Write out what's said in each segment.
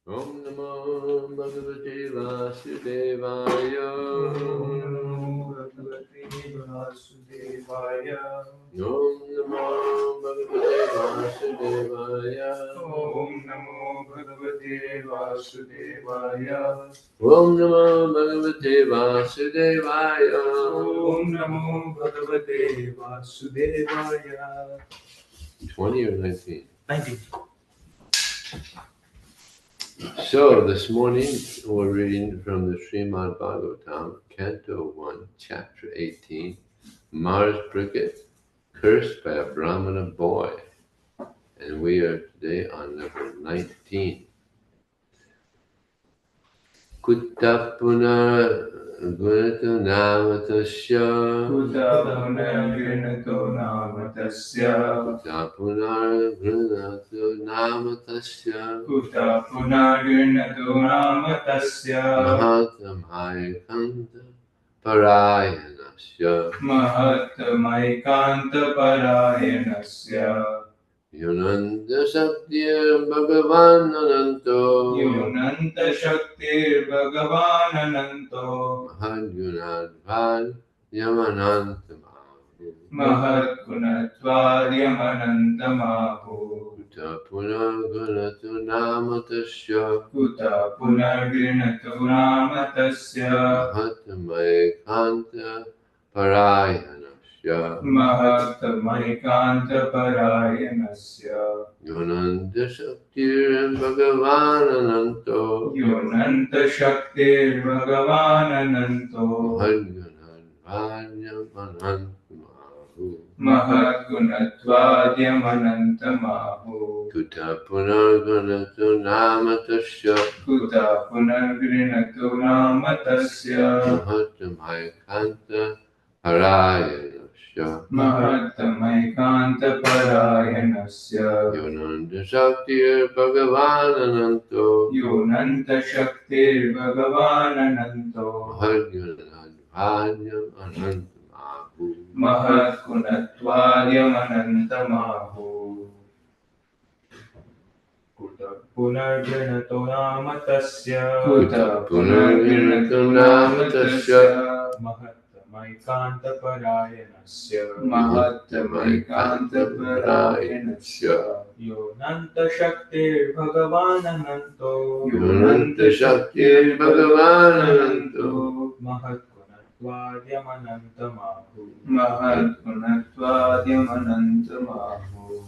Om Namo Bhagavate Vasudevaya. Om Namo Bhagavate Vasudevaya. Om Namo Bhagavate Vasudevaya. Om Namo Bhagavate Vasudevaya. Om Namo Bhagavate Vasudevaya. Om Namo Bhagavate Vasudevaya. 20 or 19? 19. So this morning we're reading from the Srimad Bhagavatam, Canto 1, Chapter 18, Mars Cricket, cursed by a Brahmana boy. And we are today on number 19. Kutta punar gunato namatasya. Kutta punarginato namatasya. Kutta punar gunato namatasya. Kutta punarginato namatasya. Mahatamhaikanta parayanasya. Mahatmaikanta parayanasya. Yunanda Shaktir Bhagavan Ananto. Yunanta Shaktir Bhagavan Ananto. Mahadgunadvad Yamananta Mahu. Mahat Gunatvad Yamananta Mahu. Kuta Punargunatu Namatasya. Kuta Punargrinatu Namatasya. Mahatamaikanta Parayanasya. Mahatmaikanta Parayanasya. Yunanda Shaktir Bhagavan Ananto. Yunanta Shaktir Bhagavan Ananto. Mahadgunadvad Yamananta Mahu. Mahat Gunatvad Yamananta Mahu. Kuta Punargunatu Namatasya. Kuta Punargrinatu Namatasya. Mahatamaikanta Parayanasya. Mahatmaikanta Parayanasya. Yunanda Shaktir Bhagavan Ananto. Yunanta Shaktir Bhagavan Ananto. Mahadgunadvad Ananta Mahu. Mahat Gunatvadyam Ananta Mahu. Kuta Punarginato Namatasya. Kuta Punargunatu Namatasya. Mahatmaikanta Parayanasya. Mahatmaikanta Parayanasya. Yunanta Shaktir Bhagavan Ananto. Yunanta Shaktir Bhagavan Ananto. Mahat Gunatvadyam Ananta Mahu. Mahat Gunatvadyam Ananta Mahu.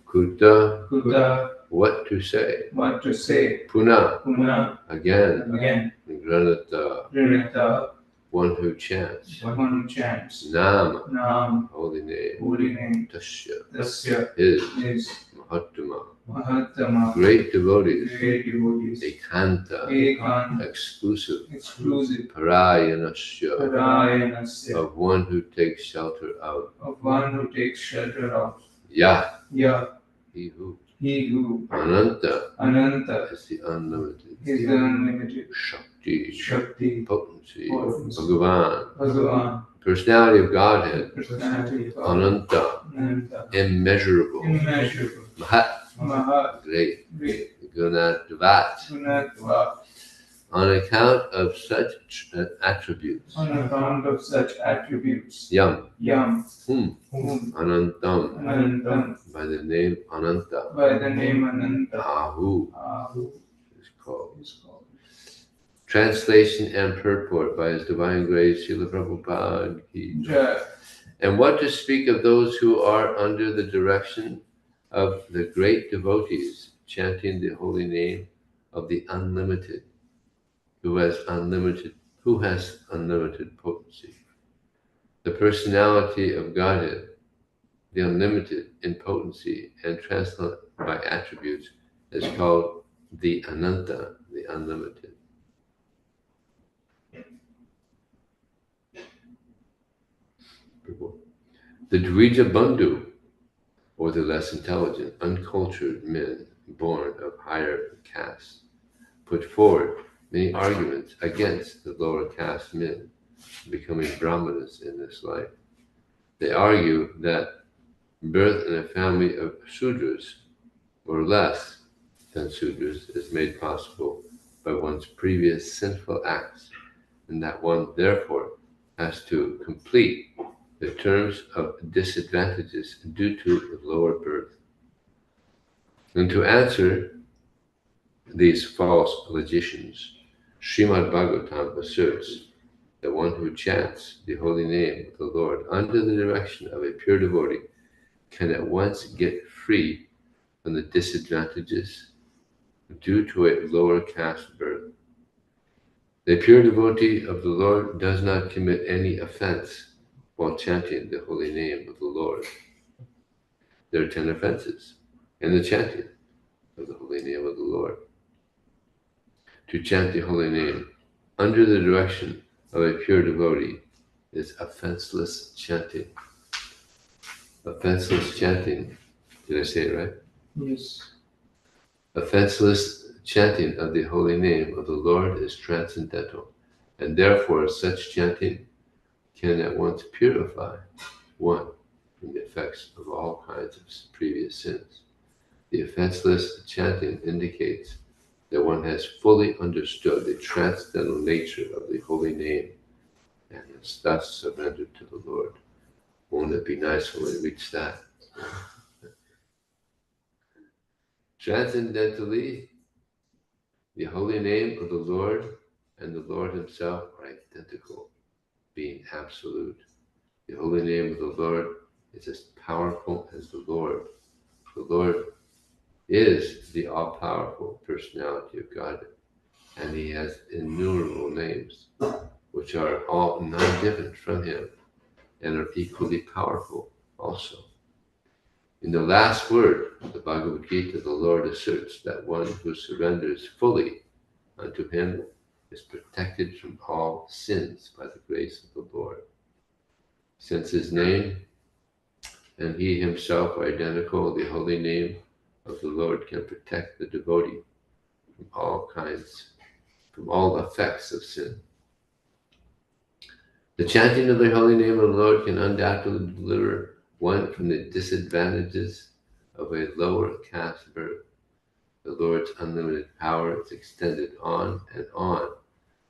Kuta, Kuta, what to say? what to say? Puna, Puna, again. again. Granata, Rinata, one who chants. one who chants. Nama, Nam, holy name. holy name. Tasya, Tasya, his. is Mahatma, Mahatma, great devotees. great devotees. Ekanta, Ekant, exclusive. exclusive. Parayanasya, Parayanasya, of one who takes shelter out. of one who takes shelter of. Yah, Yah, he who. he who. Ananta Ananta, is the unlimited. is the unlimited. Shakti. Shakti, potency, potency, Bhagavan, Bhagavan, personality of Godhead, personality of God, Ananta, Ananta, immeasurable, immeasurable, Mahat, Mahat, great, great, Gunatvat. Gunatva. On account of such attributes, On account of such attributes, Yam, Yam, Hum, Anantam, Anantam, by the name Ananta, by the name Ananta, Ahu Ahu is called. is called. Translation and purport by His Divine Grace, Srila Prabhupada ki jai. Jai. And what to speak of those who are under the direction of the great devotees, chanting the holy name of the unlimited, who has unlimited potency. The personality of Godhead, the unlimited in potency and transcendent by attributes, is called the Ananta, the unlimited. The Dvija Bandhu, or the less intelligent, uncultured men born of higher castes, put forward many arguments against the lower caste men becoming Brahmanas in this life. They argue that birth in a family of Sudras or less than Sudras is made possible by one's previous sinful acts, and that one therefore has to complete the terms of disadvantages due to lower birth. And to answer these false logicians, Srimad Bhagavatam asserts that one who chants the holy name of the Lord under the direction of a pure devotee can at once get free from the disadvantages due to a lower caste birth. The pure devotee of the Lord does not commit any offense while chanting the holy name of the Lord. There are 10 offenses in the chanting of the holy name of the Lord. To chant the holy name under the direction of a pure devotee is offenseless chanting. Offenseless chanting, did I say it right? Yes. Offenseless chanting of the holy name of the Lord is transcendental, and therefore such chanting can at once purify one from the effects of all kinds of previous sins. The offenseless chanting indicates that one has fully understood the transcendental nature of the holy name and is thus surrendered to the Lord. Won't it be nice when we reach that? Transcendentally, the holy name of the Lord and the Lord Himself are identical, being absolute. The holy name of the Lord is as powerful as the Lord. The Lord is the all-powerful personality of God, and He has innumerable names, which are all non-different from Him and are equally powerful also. In the last word of the Bhagavad Gita, the Lord asserts that one who surrenders fully unto Him is protected from all sins by the grace of the Lord. Since His name and He Himself are identical, the holy name of the Lord can protect the devotee from all effects of sin. The chanting of the holy name of the Lord can undoubtedly deliver one from the disadvantages of a lower caste birth. The Lord's unlimited power is extended on and on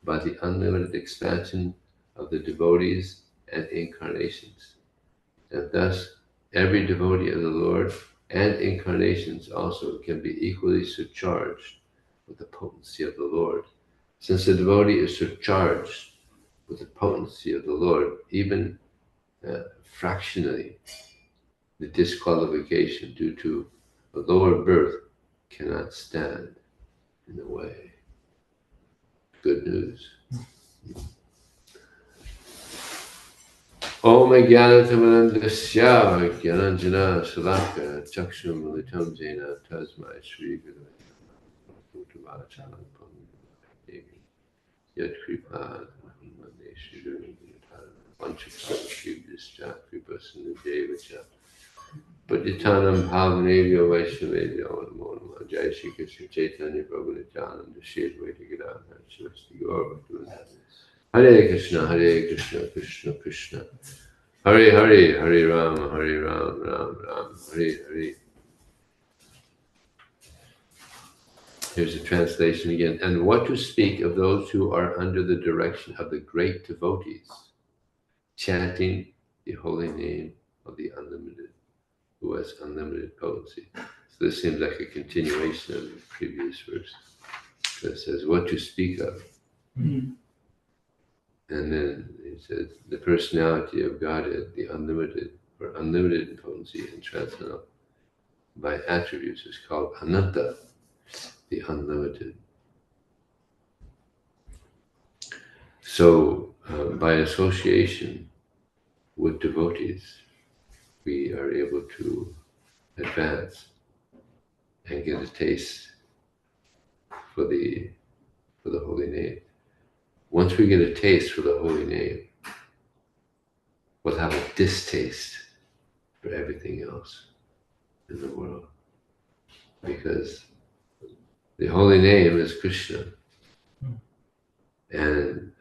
by the unlimited expansion of the devotees and incarnations. And thus, every devotee of the Lord and incarnations also can be equally surcharged with the potency of the Lord. Since the devotee is surcharged with the potency of the Lord, even fractionally, the disqualification due to a lower birth cannot stand in the way. Good news. Om Jnanatamanandasya Jnananjana Salaka Chakshum Militam Jena Tasmai Shri Guru Utavachalam Devi Yat Kripa Mande Shri Guru Vanchaksham Shri Vischa Kripa Sinu Devacha Patitanam Bhavanebhyo Vaishnavebhyo Namo Namah. Jai Shri Krishna Chaitanya Prabhu Nityananda Shri Advaita Gadadhar Shivasti Gaura Bhaktivinoda. Hare Krishna, Hare Krishna, Krishna Krishna, Hare Hare, Hare Rama, Hare Rama, Ram Ram, Hare Hare. Here's the translation again. And what to speak of those who are under the direction of the great devotees, chanting the holy name of the unlimited, who has unlimited potency. So this seems like a continuation of the previous verse. That says, what to speak of. Mm-hmm. And then it says, the personality of Godhead, the unlimited, or unlimited in potency and transcendental by attributes, is called Ananta, the unlimited. So, by association with devotees, we are able to advance and get a taste for the holy name. Once we get a taste for the holy name, we'll have a distaste for everything else in the world. Because the holy name is Krishna. And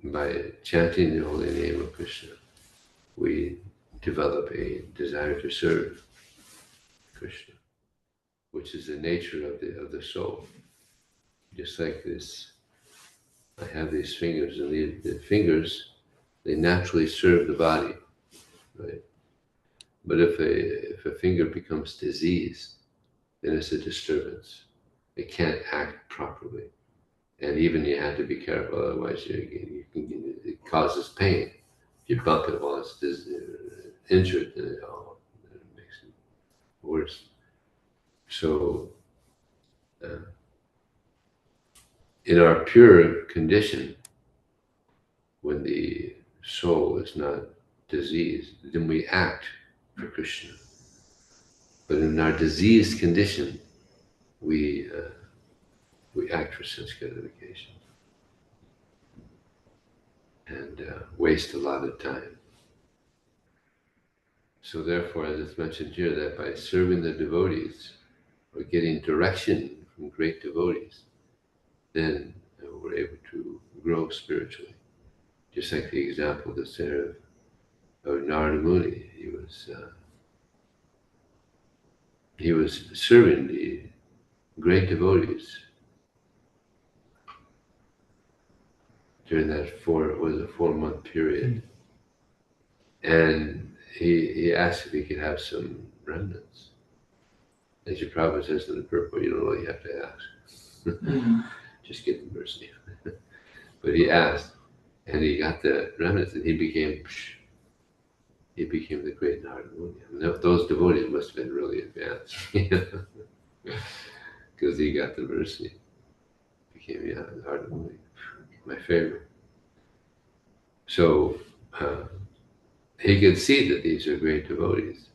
by chanting the holy name of Krishna, we develop a desire to serve Krishna, which is the nature of the soul. Just like this, I have these fingers, and the fingers, they naturally serve the body, right? But if a finger becomes diseased, then it's a disturbance. It can't act properly. And even you have to be careful, otherwise it causes pain. If you bump it while it's injured, then it makes it worse. So, in our pure condition, when the soul is not diseased, then we act for Krishna. But in our diseased condition, we act for sense gratification and waste a lot of time. So therefore, as it's mentioned here, that by serving the devotees or getting direction from great devotees, then we're able to grow spiritually. Just like the example that's there of Narada Muni, he was serving the great devotees during that 4-month period. And he asked if he could have some remnants. As your Prabhupada says in the purport, you don't really have to ask. Just get the mercy. But he asked, and he got the remnants, and he became the great Narada Muni. I mean, those devotees must have been really advanced, because he got the mercy. Became Narada Muni, my favorite. So he could see that these are great devotees,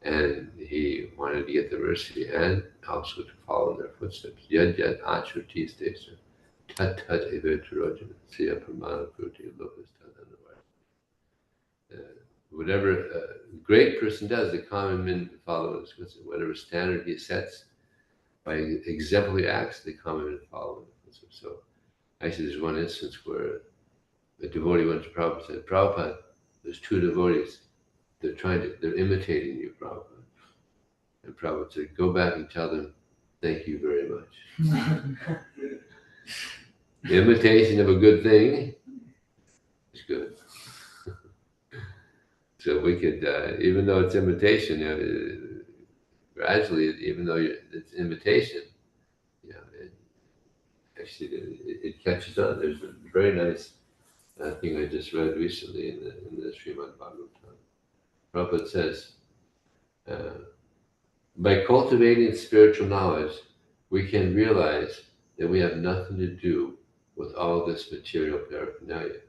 and he wanted to get the mercy and also to follow in their footsteps. Yad yad achurtis desa, tat tat evetrojana, siya pramana kruti lokas tadanavara. Whatever a great person does, the common men follow his footsteps. Whatever standard he sets by exemplary acts, the common men follow in his footsteps. So actually there's one instance where a devotee went to Prabhupada and said, Prabhupada, there's 2 devotees. They're imitating you, Prabhupada. And Prabhupada said, go back and tell them, thank you very much. The imitation of a good thing is good. So we could, even though it's imitation, gradually, even though it's imitation, it catches on. There's a very nice thing I just read recently in the Srimad Bhagavatam. Prabhupada says, by cultivating spiritual knowledge, we can realize that we have nothing to do with all this material paraphernalia.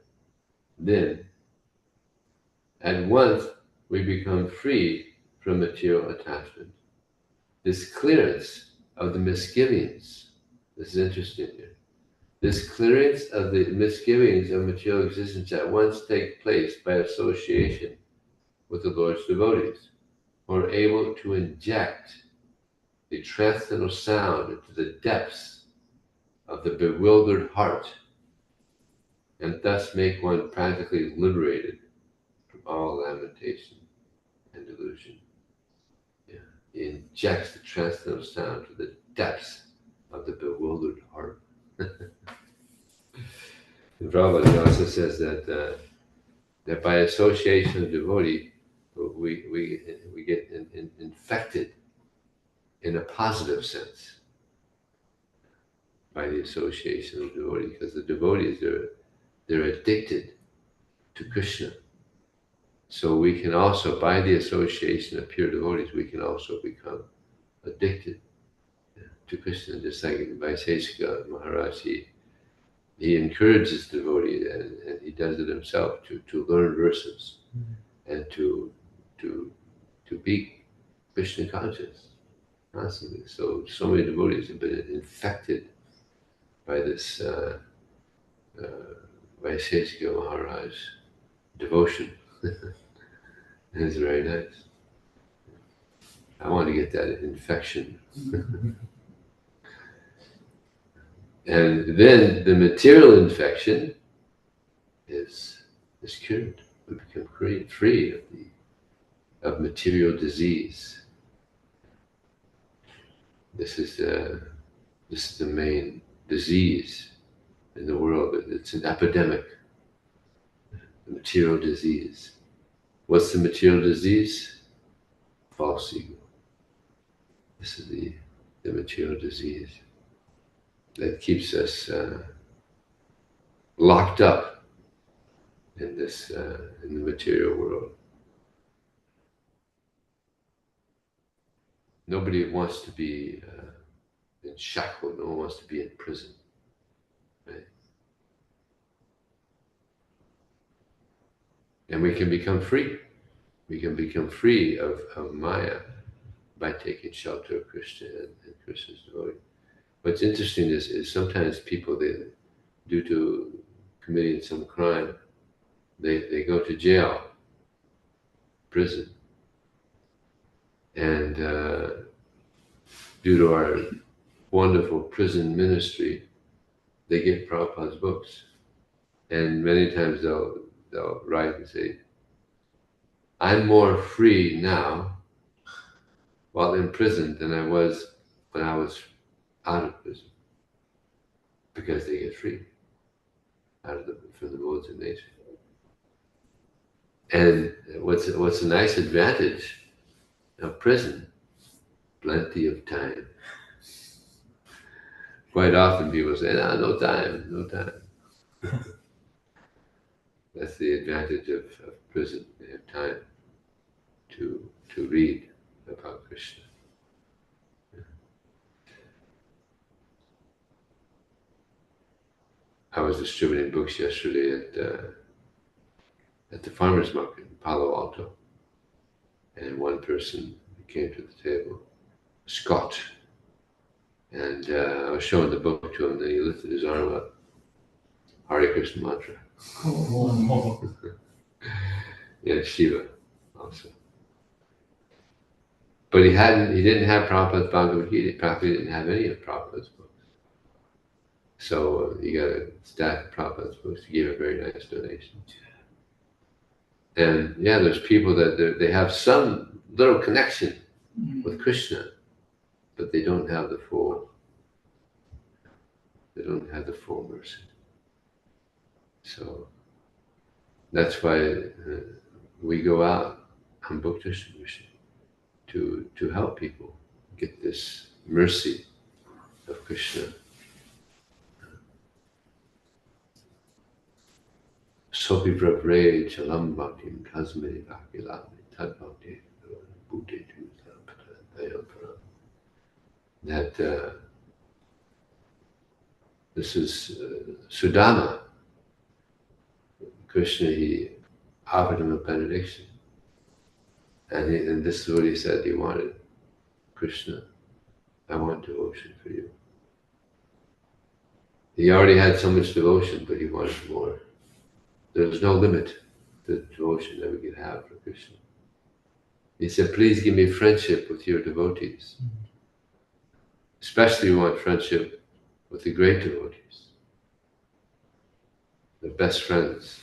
Then, at once, we become free from material attachment. This clearance of the misgivings, this is interesting here, this clearance of the misgivings of material existence at once take place by association with the Lord's devotees. or able to inject the transcendental sound into the depths of the bewildered heart, and thus make one practically liberated from all lamentation and delusion. Yeah. He injects the transcendental sound to the depths of the bewildered heart. And Prabhupada also says that that by association of devotee, we get infected in a positive sense by the association of devotee, because the devotees they're addicted to Krishna. So we can also, by the association of pure devotees, we can also become addicted to Krishna, just like Vaiseshika Maharaj. He encourages devotees, and he does it himself, to learn verses and to be Krishna conscious constantly. So many devotees have been infected by this Vaiseshika Maharaj devotion. And it's very nice. I want to get that infection. And then the material infection is cured. We become free of material disease. This is the main disease in the world. It's an epidemic. The material disease. What's the material disease? False ego. This is the material disease that keeps us locked up in this in the material world. Nobody wants to be in shackled. No one wants to be in prison, right? And we can become free. We can become free of Maya by taking shelter of Krishna and Krishna's devotee. What's interesting is sometimes people, due to committing some crime, they go to jail, prison, and due to our wonderful prison ministry, they get Prabhupada's books, and many times they'll write and say, "I'm more free now while in prison than I was when I was out of prison," because they get free from the modes of nature. And what's a nice advantage of prison? Plenty of time. Quite often people say, no time. That's the advantage of prison. They have time to read about Krishna. I was distributing books yesterday at the farmer's market in Palo Alto, and one person came to the table, Scott, and I was showing the book to him, and then he lifted his arm up, Hare Krishna mantra. Yeah, Shiva also. But he didn't have Prabhupada's Bhagavad Gita. Prabhupada didn't have any of Prabhupada's books. So he got a stack of Prabhupada's books. He gave a very nice donation. And yeah, there's people that they have some little connection with Krishna, but they don't have the full mercy. So that's why we go out on book distribution to help people get this mercy of Krishna. Sopi pravre chalam bhaktim kasme vakilami tad bhakti bhute tu. That this is Sudama. Krishna, he offered him a benediction. And this is what he said he wanted. Krishna, I want devotion for you. He already had so much devotion, but he wanted more. There was no limit to the devotion that we could have for Krishna. He said, please give me friendship with your devotees. Especially we want friendship with the great devotees, the best friends.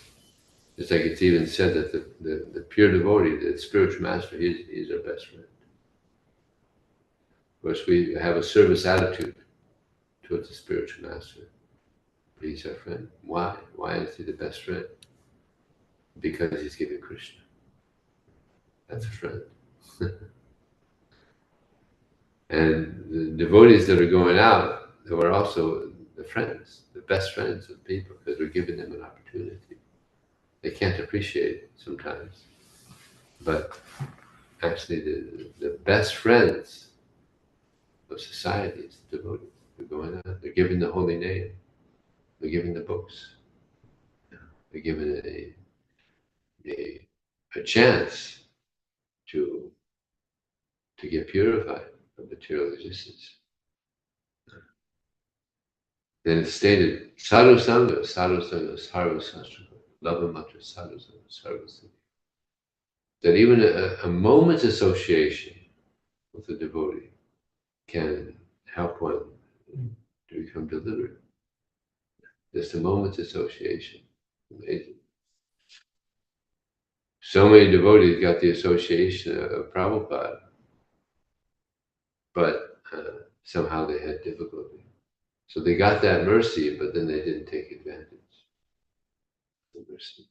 It's like it's even said that the pure devotee, the spiritual master, he's our best friend. Of course, we have a service attitude towards the spiritual master. But he's our friend. Why? Why is he the best friend? Because he's giving Krishna. That's a friend. And the devotees that are going out, they were also the friends, the best friends of people, because we're giving them an opportunity. They can't appreciate it sometimes. But actually, the best friends of society is the devotees. They're going out, they're giving the holy name, they're giving the books, they're giving a chance to get purified from material existence. Then it's stated, sadhu sangha, sarva sastra, lava matra, sadhu sangha, sarva sangha. That even a moment's association with a devotee can help one to become delivered. Just a moment's association. Amazing. So many devotees got the association of Prabhupada, but somehow they had difficulty. So they got that mercy, but then they didn't take advantage of the mercy.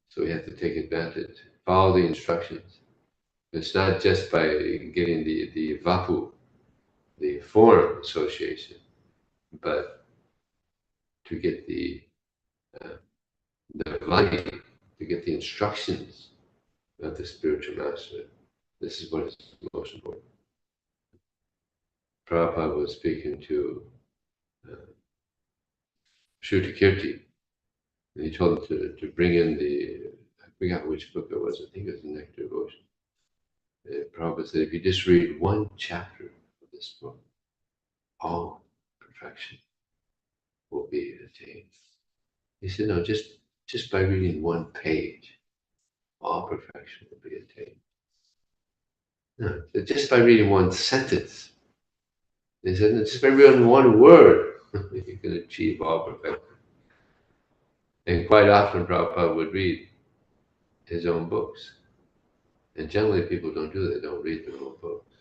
So we have to take advantage, follow the instructions. It's not just by getting the vapu, the form association, but to get the vani, to get the instructions of the spiritual master. This is what is most important. Prabhupada was speaking to Shrutakirti, and he told him to bring in I forgot which book it was, I think it was the Nectar of Ocean. Prabhupada said, if you just read one chapter of this book, all perfection will be attained. He said, no, just by reading one page, all perfection will be attained. No, just by reading one sentence. He said, no, just by reading one word, you can achieve all perfection. And quite often Prabhupada would read his own books. And generally people don't do that, don't read their own books.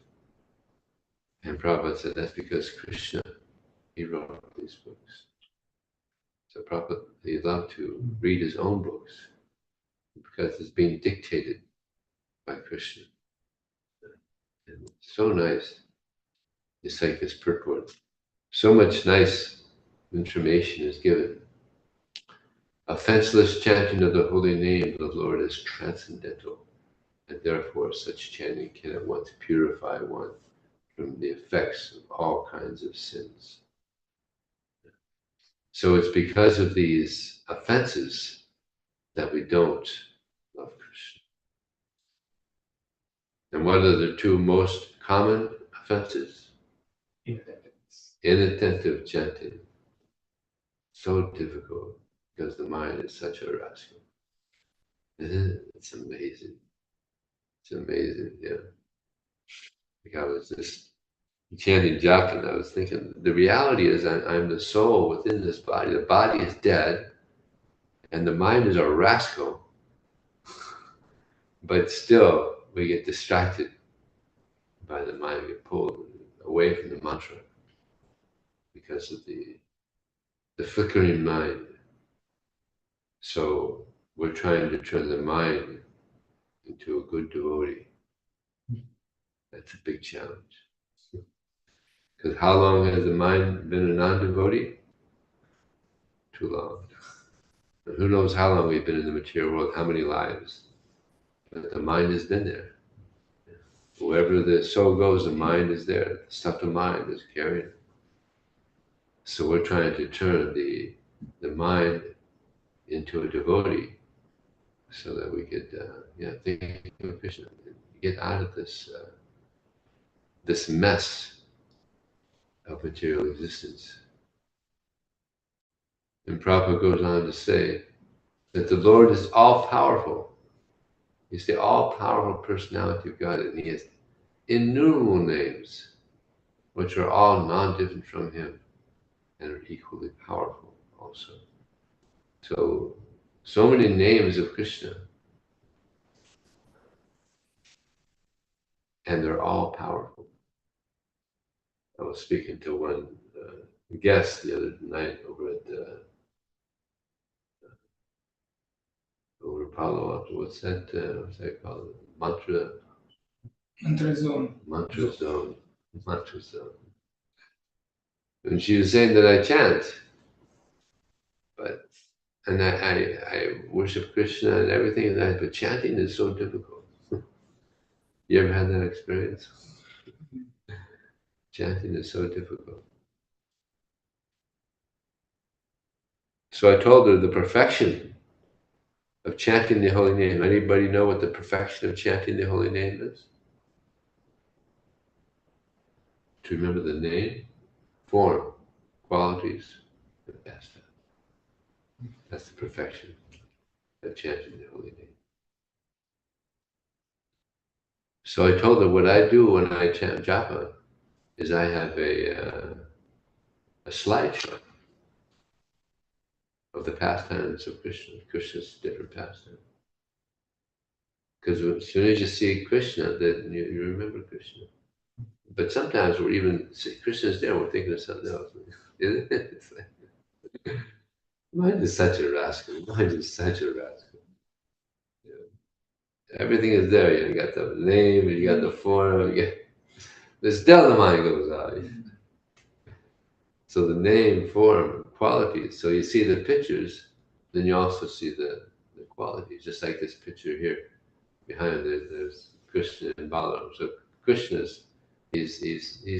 And Prabhupada said that's because Krishna, he wrote these books. So Prabhupada, he loved to read his own books because it's being dictated by Krishna. And it's so nice. It's like this purport. So much nice information is given. Offenseless chanting of the holy name of the Lord is transcendental, and therefore such chanting can at once purify one from the effects of all kinds of sins. So it's because of these offenses that we don't love Krishna. And what are the two most common offenses? Inattentive chanting. So difficult because the mind is such a rascal. Isn't it? It's amazing. It's amazing, yeah. Like I was just chanting japa and I was thinking, the reality is I'm the soul within this body. The body is dead and the mind is a rascal. But still, we get distracted by the mind, we get pulled away from the mantra because of the flickering mind. So we're trying to turn the mind into a good devotee. That's a big challenge. Because how long has the mind been a non-devotee? Too long. And who knows how long we've been in the material world, how many lives. But the mind has been there. Wherever the soul goes, the mind is there. The stuff of mind is carrying. So we're trying to turn the mind into a devotee so that we could think of Krishna, get out of this mess of material existence. And Prabhupada goes on to say that the Lord is all-powerful. He's the all-powerful personality of God, and he has innumerable names, which are all non-different from him and are equally powerful also. So many names of Krishna, and they're all powerful. I was speaking to one guest the other night over at over Palo Alto. What's that called? Mantra Zone. Zone. And she was saying that I chant, and I worship Krishna and everything and that, but chanting is so difficult. You ever had that experience? Chanting is so difficult. So I told her the perfection of chanting the holy name. Anybody know what the perfection of chanting the holy name is? To remember the name, form, qualities, and pastime. That's the perfection of chanting the holy name. So I told her what I do when I chant japa is I have a slideshow of the pastimes of Krishna, Krishna's different pastimes. Because as soon as you see Krishna, then you remember Krishna. But sometimes we're even, Krishna's there, we're thinking of something else. Isn't it? It's like, mind is such a rascal. Mind is such a rascal. Yeah. Everything is there. You got the name, you got the form, there's still the mind goes out. So the name, form, qualities. So you see the pictures, then you also see the qualities. Just like this picture here behind it, there's Krishna and Balaram. So Krishna's, he's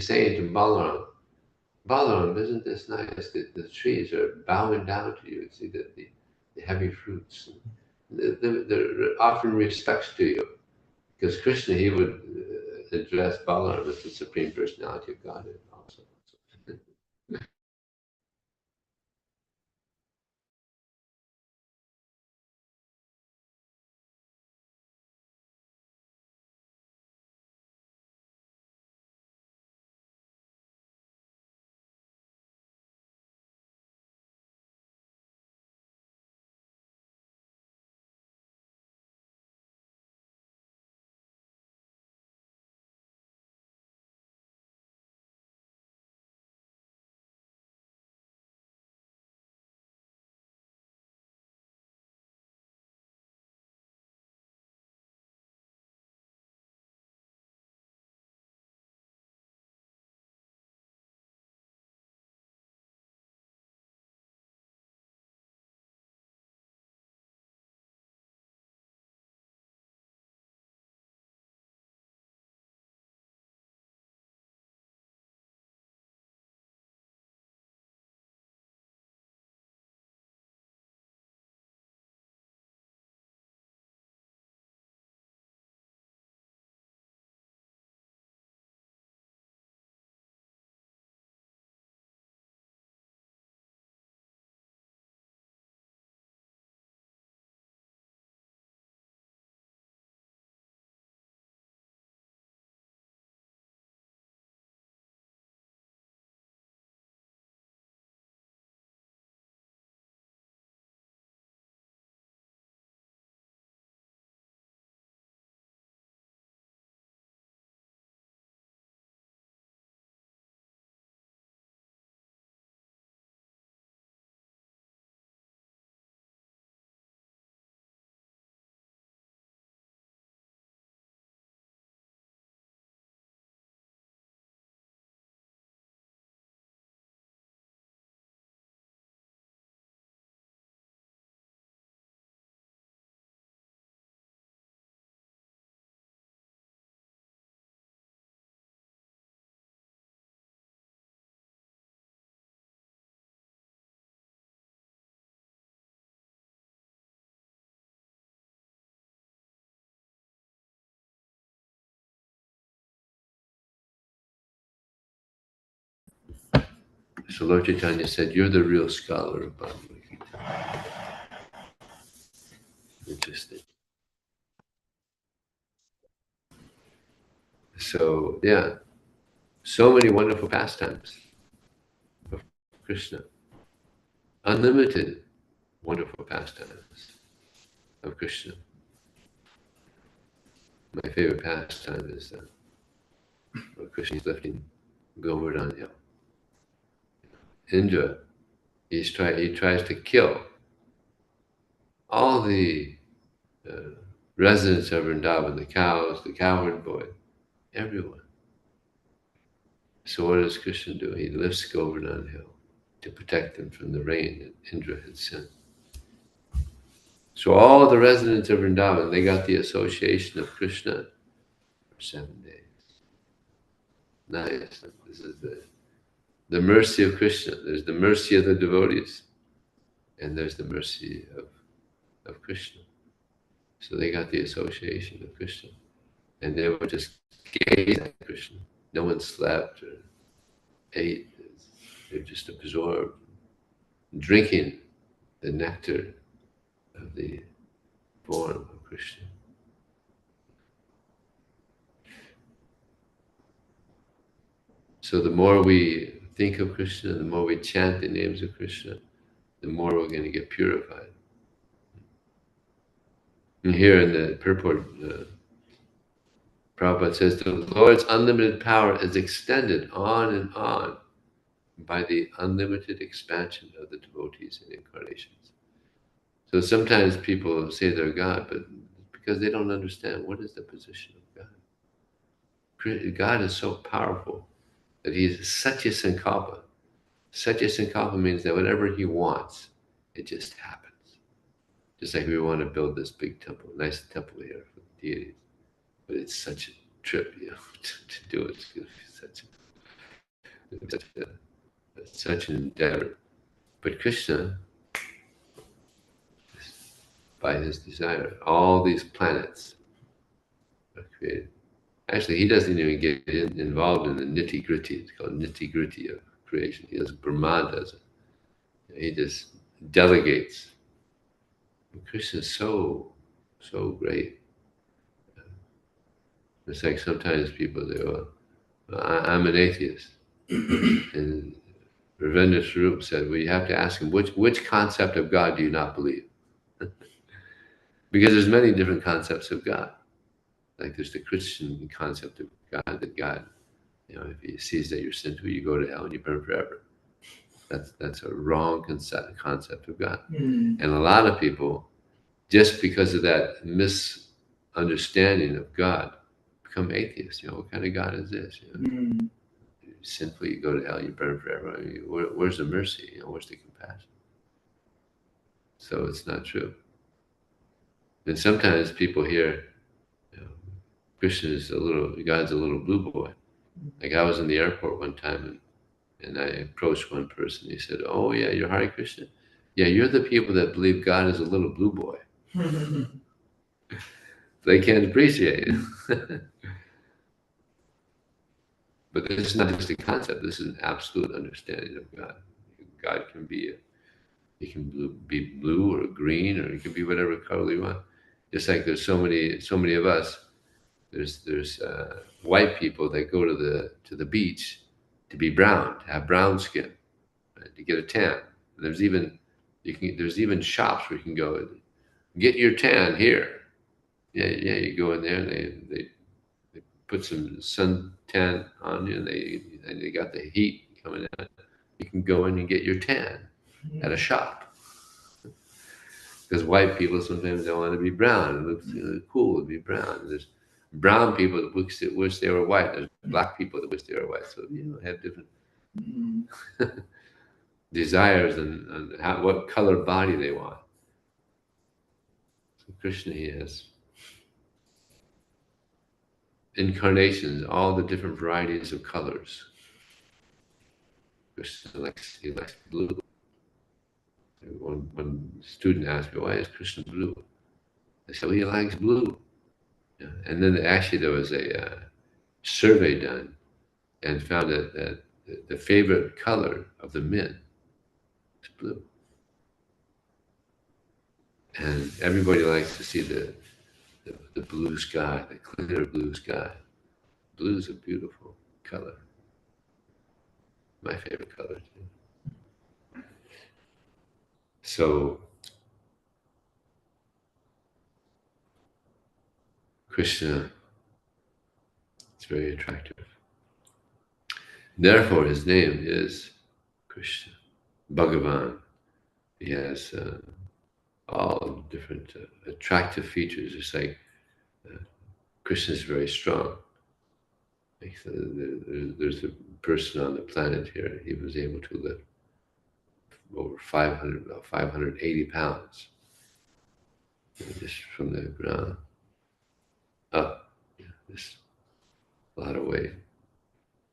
saying to Balaram, Balaram, isn't this nice that the trees are bowing down to you? See that the heavy fruits, they're offering respects to you. Because Krishna, he would address Balaram as the Supreme Personality of Godhead also. So Lord Chaitanya said, you're the real scholar of Bhagavad Gita. Interesting. So yeah, so many wonderful pastimes of Krishna, unlimited wonderful pastimes of Krishna. My favorite pastime is where Krishna is lifting Govardhan Hill. Indra, he tries to kill all the residents of Vrindavan, the cows, the cowherd boy, everyone. So what does Krishna do? He lifts Govardhan Hill to protect them from the rain that Indra had sent. So all the residents of Vrindavan, they got the association of Krishna for 7 days. Nice. This is the mercy of Krishna. There's the mercy of the devotees, and there's the mercy of Krishna. So they got the association of Krishna. And they were just gazing at Krishna. No one slept or ate. They were just absorbed, drinking the nectar of the form of Krishna. So the more we think of Krishna, the more we chant the names of Krishna, the more we're going to get purified. And here in the purport, Prabhupada says, the Lord's unlimited power is extended on and on by the unlimited expansion of the devotees and incarnations. So sometimes people say they're God, but because they don't understand what is the position of God. God is so powerful that he's Satya Sankalpa. Satya Sankalpa means that whatever he wants, it just happens. Just like we want to build this big temple, nice temple here for the deities. But it's such a trip, to do it. It's going to be such an endeavor. But Krishna, by his desire, all these planets are created. Actually, he doesn't even get involved in the nitty-gritty. It's called nitty-gritty of creation. He does Brahma does it. He just delegates. And Krishna is so great. It's like sometimes people say, well, I'm an atheist. And Ravindra Swarup said, well, you have to ask him, which concept of God do you not believe? Because there's many different concepts of God. Like there's the Christian concept of God, that God, if he sees that you're sinful, you go to hell and you burn forever. That's a wrong concept of God. And a lot of people, just because of that misunderstanding of God, become atheists. What kind of God is this? You're sinful, you go to hell, you burn forever. I mean, where's the mercy? Where's the compassion? So it's not true. And sometimes people hear, God's a little blue boy. Like I was in the airport one time and I approached one person. He said, oh yeah, you're Hare Krishna? Yeah, you're the people that believe God is a little blue boy. They can't appreciate it. But this is not just a concept. This is an absolute understanding of God. God can be be blue or green, or it can be whatever color you want. Just like there's so many of us. There's white people that go to the beach to be brown, to have brown skin, right, to get a tan. And there's even shops where you can go and get your tan here. Yeah, you go in there and they put some suntan on you, and they got the heat coming out. You can go in and get your tan at a shop. Because white people sometimes don't want to be brown. It looks cool to be brown. There's brown people that wish they were white. There's black people that wish they were white. So have different desires and what color body they want. So Krishna, he has incarnations, all the different varieties of colors. Krishna likes blue. One student asked me, why is Krishna blue? I said, well, he likes blue. Yeah. And then actually there was a survey done and found that the favorite color of the men is blue. And everybody likes to see the blue sky, the clear blue sky. Blue is a beautiful color. My favorite color too. So Krishna is very attractive. Therefore, his name is Krishna. Bhagavan. He has all different attractive features. It's like Krishna is very strong. Like, there's a person on the planet here. He was able to lift over 580 pounds, just from the ground up. Yeah, just a lot of weight.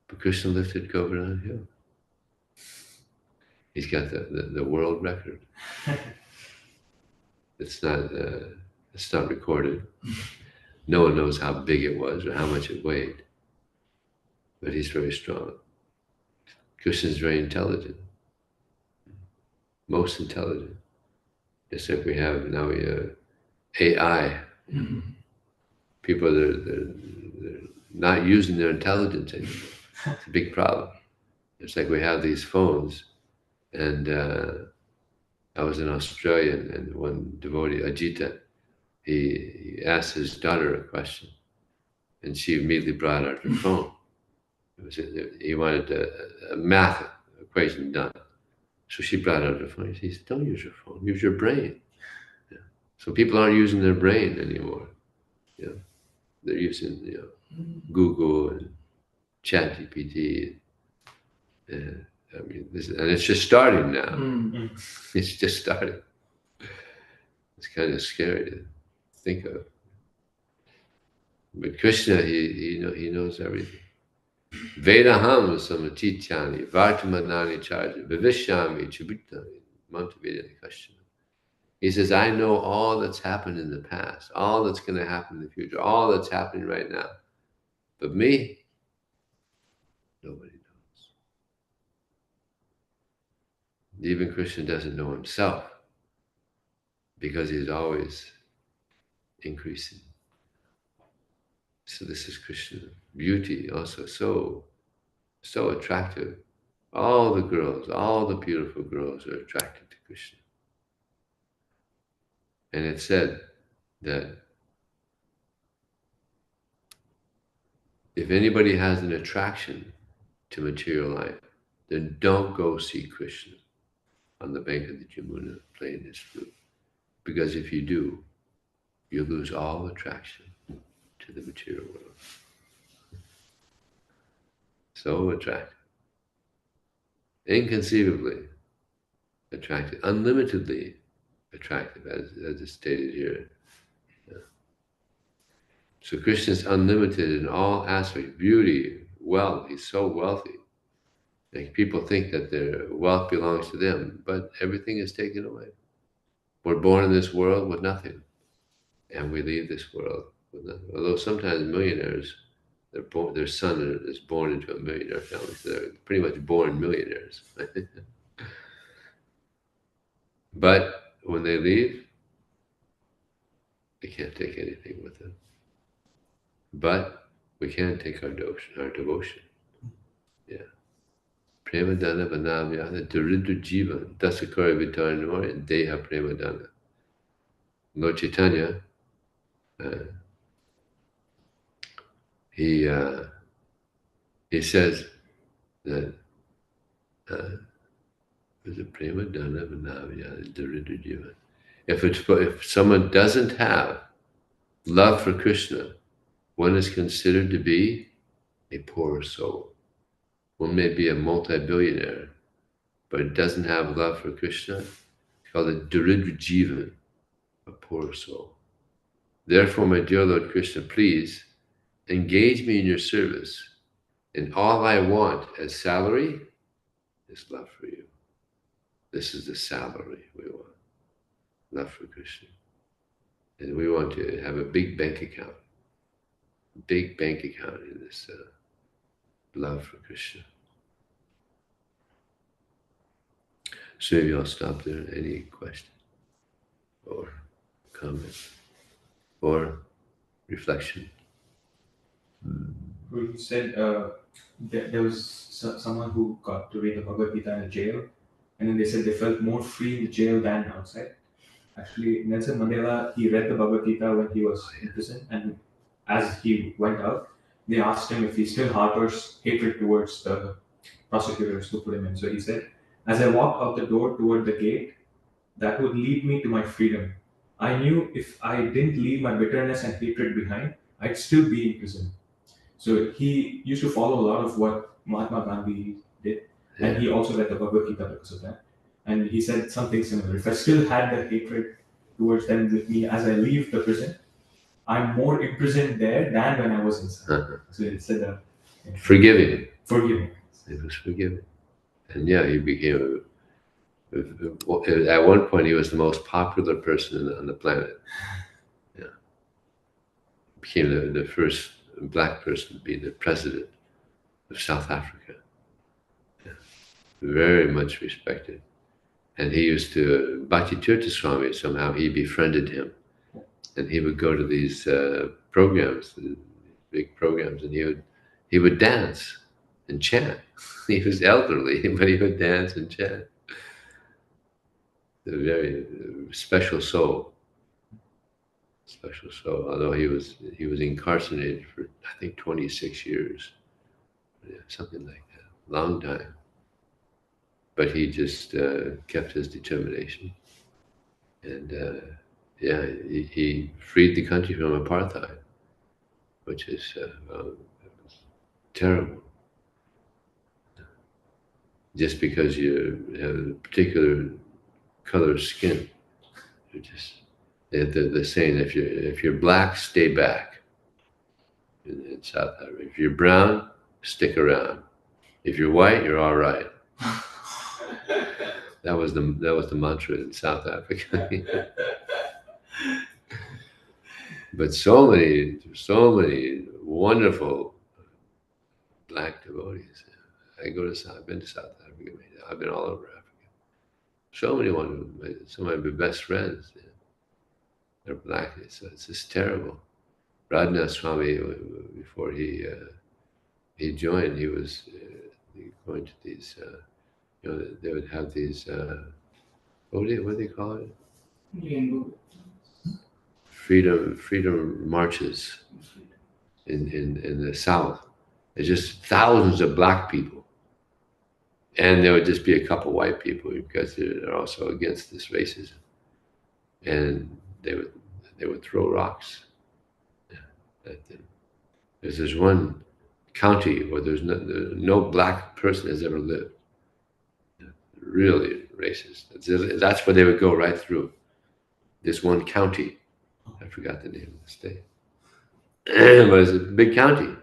But Krishna lifted Govardhan Hill. He's got the world record. It's not recorded. No one knows how big it was or how much it weighed. But he's very strong. Krishna is very intelligent. Most intelligent. Just like we have AI. Mm-hmm. People they're not using their intelligence anymore. It's a big problem. It's like we have these phones, and I was in Australia, and one devotee, Ajita, he asked his daughter a question, and she immediately brought out her phone. He wanted a math equation done. So she brought out her phone. He said, don't use your phone, use your brain. Yeah. So people aren't using their brain anymore. Yeah. They're using Google and ChatGPT. And I mean, and it's just starting now. Mm-hmm. It's just starting. It's kind of scary to think of. But Krishna, he knows everything. Vedaham samatityani vartamanani charja vivishyami chubitani mantavedani kashana. He says, I know all that's happened in the past, all that's going to happen in the future, all that's happening right now. But me, nobody knows. Even Krishna doesn't know himself because he's always increasing. So this is Krishna. Beauty also so attractive. All the girls, all the beautiful girls are attracted to Krishna. And it said that if anybody has an attraction to material life, then don't go see Krishna on the bank of the Jamuna playing his flute. Because if you do, you lose all attraction to the material world. So attractive. Inconceivably attractive. Unlimitedly attractive, as is stated here. Yeah. So Krishna is unlimited in all aspects. Beauty, wealth. He's so wealthy. Like people think that their wealth belongs to them, but everything is taken away. We're born in this world with nothing, and we leave this world with nothing. Although sometimes millionaires, their son is born into a millionaire family, so they're pretty much born millionaires. But when they leave, they can't take anything with them. But we can take our devotion. Yeah. Prema dana vanamyana daridra jivan dasakara vitarnamaya deha prema dana. Lord Chaitanya, he says that there's a prema dana vanamyana daridra jivan. If someone doesn't have love for Krishna, one is considered to be a poor soul. One may be a multi-billionaire, but it doesn't have love for Krishna. It's called a daridra jivan, a poor soul. Therefore, my dear Lord Krishna, please engage me in your service, and all I want as salary is love for you. This is the salary we want, love for Krishna. And we want to have a big bank account in this love for Krishna. So maybe I'll stop there. Any question or comment or reflection? He said there was someone who got to read the Bhagavad Gita in a jail, and then they said they felt more free in the jail than outside. Actually, Nelson Mandela, he read the Bhagavad Gita when he was in prison, and as he went out, they asked him if he still harbors hatred towards the prosecutors who put him in. So he said, as I walked out the door toward the gate, that would lead me to my freedom. I knew if I didn't leave my bitterness and hatred behind, I'd still be in prison. So he used to follow a lot of what Mahatma Gandhi did, and he also read the Bhagavad Gita because of that. And he said something similar. If I still had that hatred towards them with me as I leave the prison, I'm more imprisoned there than when I was inside. So it said that. Forgiving. Forgiving. It was forgiving. And yeah, he became, at one point, he was the most popular person on the planet. Yeah. Became the first black person to be the president of South Africa. Yeah. Very much respected. And he used to, Bhakti Tirtha Swami, somehow he befriended him. And he would go to these programs, big programs, and he would dance and chant. He was elderly, but he would dance and chant. A very special soul. Special soul. Although he was incarcerated for I think 26 years, yeah, something like that, long time. But he just kept his determination, and yeah, he freed the country from apartheid, which is terrible. Just because you have a particular color of skin, they're saying if you're black, stay back in South Africa. If you're brown, stick around. If you're white, you're all right. That was the mantra in South Africa. But so many wonderful black devotees. I've been to South Africa. I've been all over Africa. So many wonderful. Some of my best friends. They're black. It's just terrible. Radhanath Swami, before he joined, he was going to these. They would have these. What do they call it? Rainbow. Freedom marches in the South. There's just thousands of black people, and there would just be a couple white people because they're also against this racism, and they would throw rocks. There's this one county where there's no black person has ever lived. Really racist. That's where they would go right through. This one county, I forgot the name of the state, but it's a big county.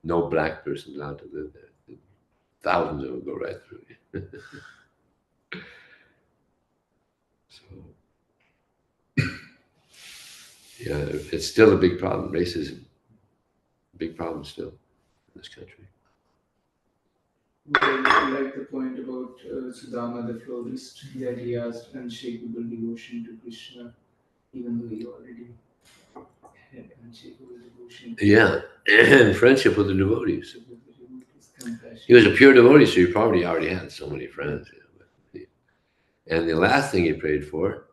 No black person allowed to live there. Thousands of them go right through. So, yeah, it's still a big problem. Racism, big problem still in this country. I like the point about Sudama the florist, that he asked unshakable devotion to Krishna, even though he already had unshakable devotion. Yeah, and friendship with the devotees. Compassion. He was a pure devotee, so he probably already had so many friends. And the last thing he prayed for,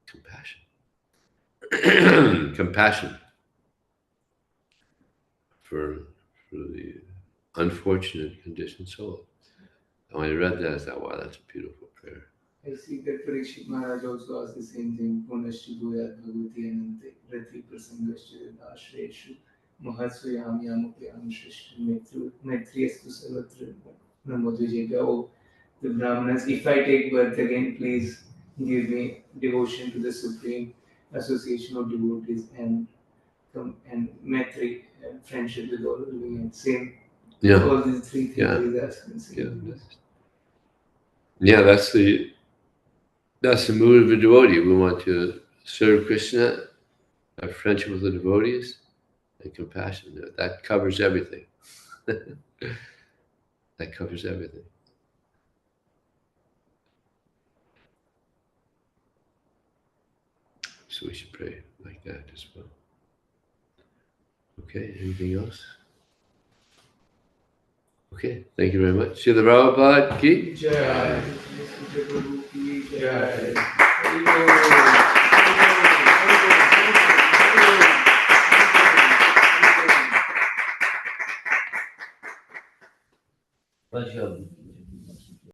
compassion. Compassion for the unfortunate conditioned soul. And when I read that, I thought, wow, that's a beautiful prayer. I see that Parikshit Maharaj also asked the same thing. Punashti Goyat Bhagavati Anante Ratri Prasangascha Ashreshu Mahatsvayam Yamupyam Shrishti Maitriyastu Sarvatra Namodvijaya. Oh, the Brahmanas, if I take birth again, please give me devotion to the Supreme Association of Devotees and Maitri, friendship with all living and same. Yeah. All these three things Yeah. he's asking. Yeah, that's the mood of a devotee. We want to serve Krishna, have friendship with the devotees, and compassion. That covers everything. That covers everything. So we should pray like that as well. Okay, anything else? Okay, thank you very much. Srila Prabhupada ki. Jai. Sri Prabhu ki jai. Welcome.